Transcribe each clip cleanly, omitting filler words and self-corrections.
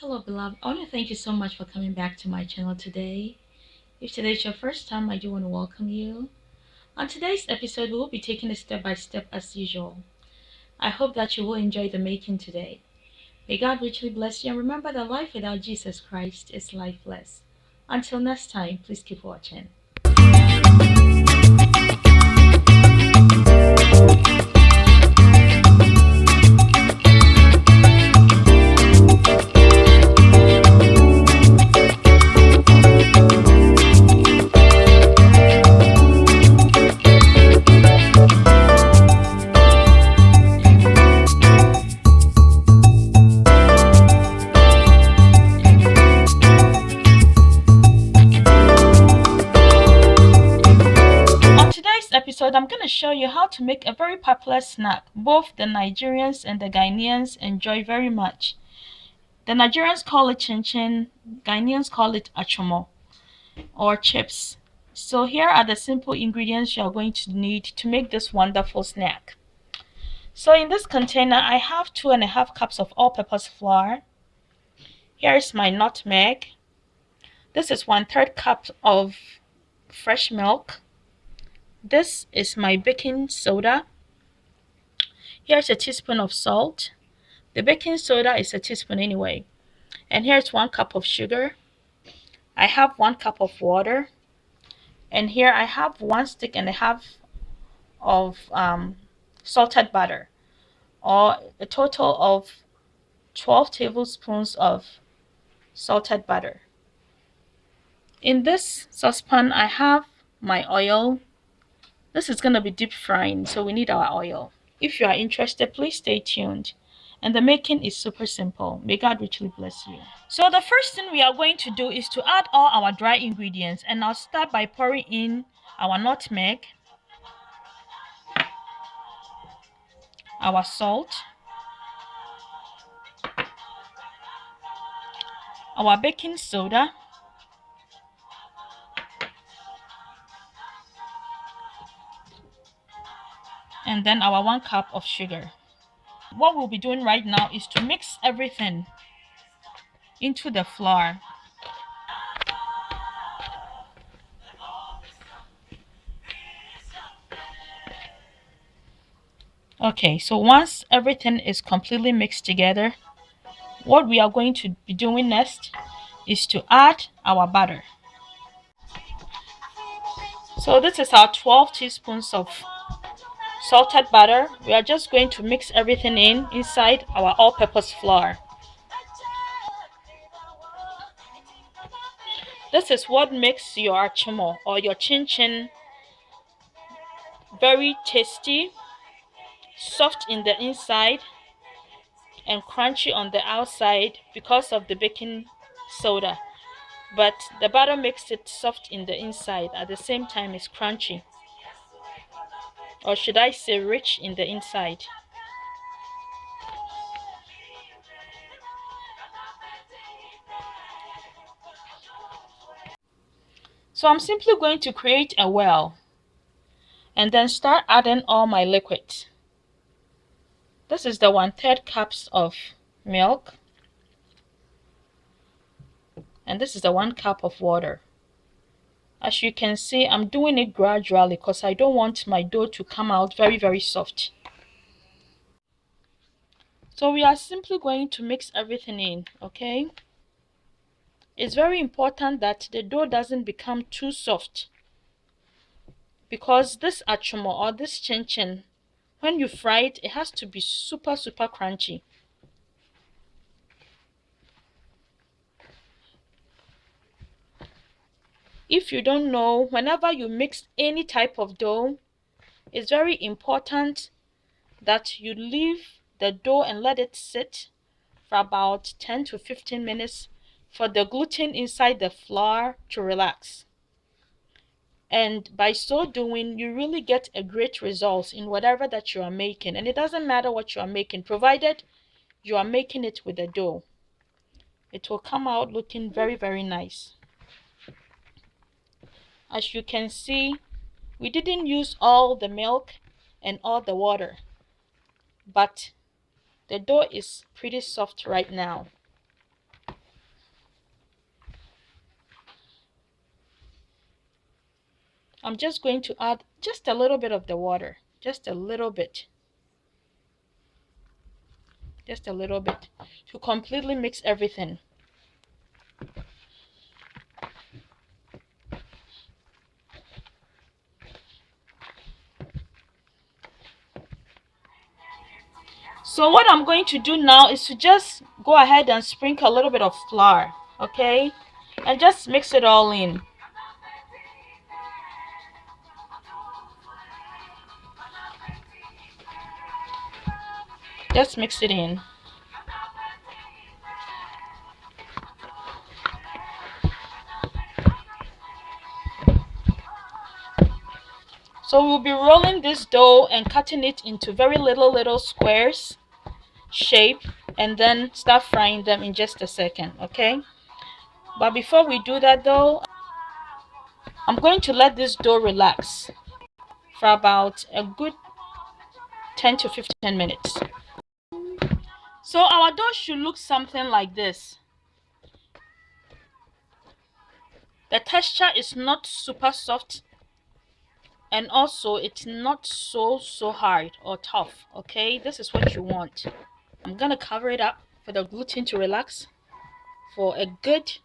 Hello, beloved. I want to thank you so much for coming back to my channel today. If today is your first time, I do want to welcome you. On today's episode, we will be taking it step by step as usual. I hope that you will enjoy the making today. May God richly bless you and remember that life without Jesus Christ is lifeless. Until next time, please keep watching. On today's episode, I'm going to show you how to make a very popular snack both the Nigerians and the Ghanaians enjoy very much. The Nigerians call it chin chin, Ghanaians call it achomo or chips. So here are the simple ingredients you are going to need to make this wonderful snack. So in this container, I have 2.5 cups of all-purpose flour. Here is my nutmeg. This is 1/3 cup of fresh milk. This is my baking soda. Here's a teaspoon of salt. The baking soda is a teaspoon anyway. And here's 1 cup of sugar. I have 1 cup of water. And here I have 1.5 sticks of salted butter, or a total of 12 tablespoons of salted butter. In this saucepan, I have my oil. This is going to be deep frying, so we need our oil. If you are interested, please stay tuned. And the making is super simple. May God richly bless you. So the first thing we are going to do is to add all our dry ingredients. And I'll start by pouring in our nutmeg, our salt, our baking soda, and then our 1 cup of sugar. What we'll be doing right now is to mix everything into the flour. Okay, so once everything is completely mixed together, what we are going to be doing next is to add our butter. So this is our 12 teaspoons of salted butter. We are just going to mix everything inside our all-purpose flour. This is what makes your achomo or your chin chin very tasty, soft in the inside, and crunchy on the outside because of the baking soda. But the butter makes it soft in the inside, at the same time it's crunchy, or should I say rich in the inside. So I'm simply going to create a well and then start adding all my liquid. This is the 1/3 cups of milk, and this is the 1 cup of water. As you can see, I'm doing it gradually because I don't want my dough to come out very soft. So we are simply going to mix everything in, okay? It's very important that the dough doesn't become too soft, because this achomo or this chin chin, when you fry it, it has to be super crunchy. If you don't know, whenever you mix any type of dough, it's very important that you leave the dough and let it sit for about 10 to 15 minutes for the gluten inside the flour to relax. And by so doing, you really get a great result in whatever that you are making. And it doesn't matter what you are making, provided you are making it with the dough. It will come out looking very nice. As you can see, we didn't use all the milk and all the water, but the dough is pretty soft right now. I'm just going to add just a little bit of the water, just a little bit, to completely mix everything. So what I'm going to do now is to just go ahead and sprinkle a little bit of flour, okay? And just mix it all in. Just mix it in. So we'll be rolling this dough and cutting it into very little squares shape, and then start frying them in just a second, okay? But before we do that though, I'm going to let this dough relax for about a good 10 to 15 minutes. So our dough should look something like this. The texture is not super soft, and also it's not so hard or tough, okay? This is what you want. I'm gonna cover it up for the gluten to relax for a good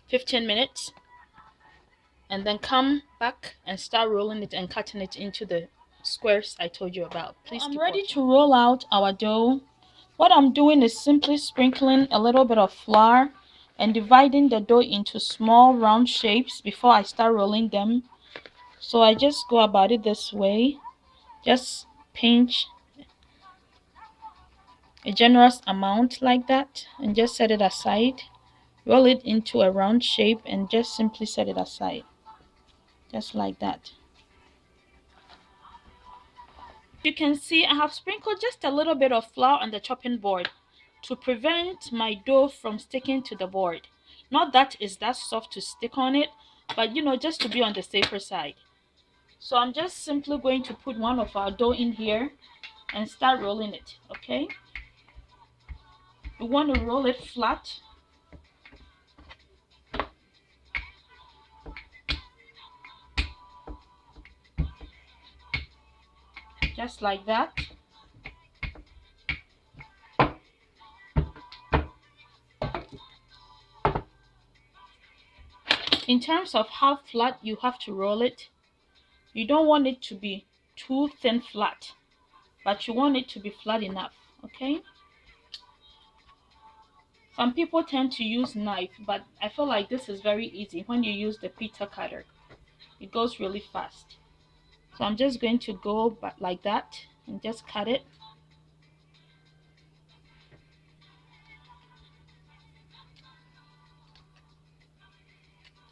15 minutes, and then come back and start rolling it and cutting it into the squares I told you about. Please I'm ready to roll out our dough. What I'm doing is simply sprinkling a little bit of flour and dividing the dough into small round shapes before I start rolling them. So I just go about it this way. Just pinch a generous amount like that and just set it aside. Roll it into a round shape and just simply set it aside. Just like that. You can see I have sprinkled just a little bit of flour on the chopping board to prevent my dough from sticking to the board. Not that it's that soft to stick on it, but just to be on the safer side. So I'm just simply going to put one of our dough in here and start rolling it, okay? We want to roll it flat. Just like that. In terms of how flat you have to roll it, you don't want it to be too thin flat, but you want it to be flat enough, okay? Some people tend to use knife, but I feel like this is very easy when you use the pizza cutter. It goes really fast. So I'm just going to go back like that and just cut it.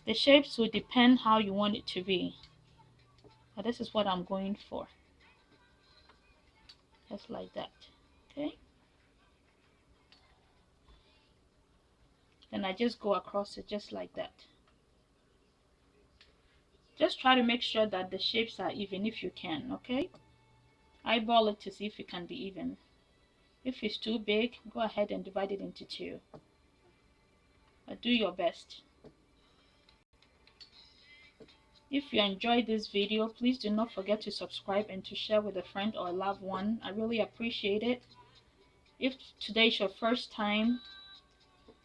The shapes will depend how you want it to be. But this is what I'm going for. Just like that. Okay? Then I just go across it just like that. Just try to make sure that the shapes are even if you can, okay? Eyeball it to see if it can be even. If it's too big, go ahead and divide it into two. But do your best. If you enjoyed this video, please do not forget to subscribe and to share with a friend or a loved one. I really appreciate it. If today is your first time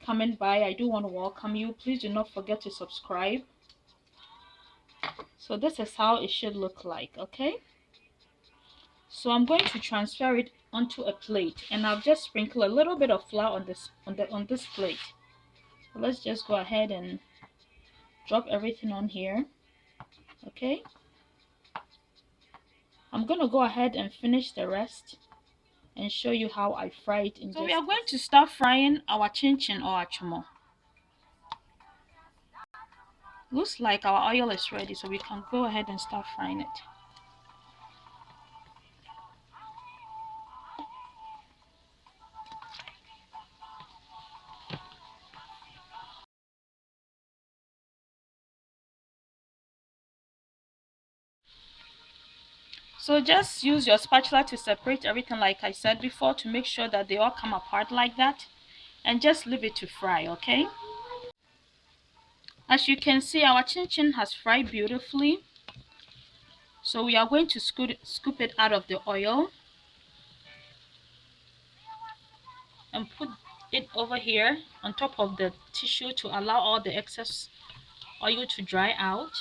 coming by, I do want to welcome you. Please do not forget to subscribe. So this is how it should look like, okay? So I'm going to transfer it onto a plate, and I'll just sprinkle a little bit of flour on this plate. So let's just go ahead and drop everything on here, okay? I'm gonna go ahead and finish the rest and show you how I fry it in. So we are going to start frying our chin or achomo. Looks like our oil is ready, so we can go ahead and start frying it. So just use your spatula to separate everything like I said before, to make sure that they all come apart like that, and just leave it to fry, okay? As you can see, our chin chin has fried beautifully. So we are going to scoop it out of the oil and put it over here on top of the tissue to allow all the excess oil to dry out.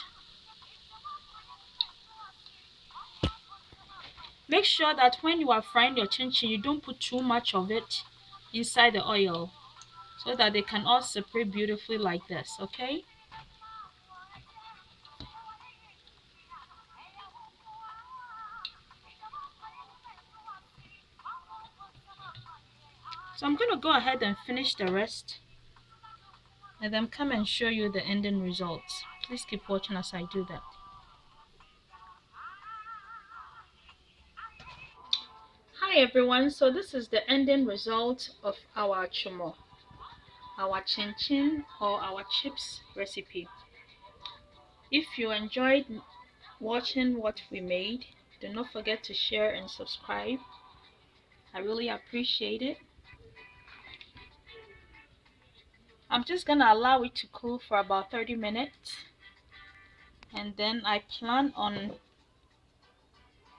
Make sure that when you are frying your chin chin, you don't put too much of it inside the oil so that they can all separate beautifully like this, okay? So I'm going to go ahead and finish the rest and then come and show you the ending results. Please keep watching as I do that. Hi everyone, so this is the ending result of our achomo, our chin chin or our chips recipe. If you enjoyed watching what we made, do not forget to share and subscribe. I really appreciate it. I'm just gonna allow it to cool for about 30 minutes and then I plan on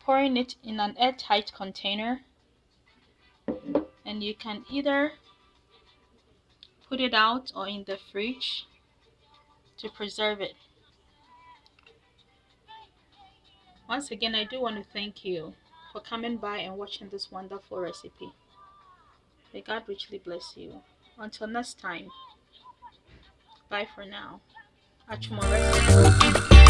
pouring it in an airtight container, and you can either put it out or in the fridge to preserve it. Once again, I do want to thank you for coming by and watching this wonderful recipe. May God richly bless you. Until next time, bye for now. Achomo recipe.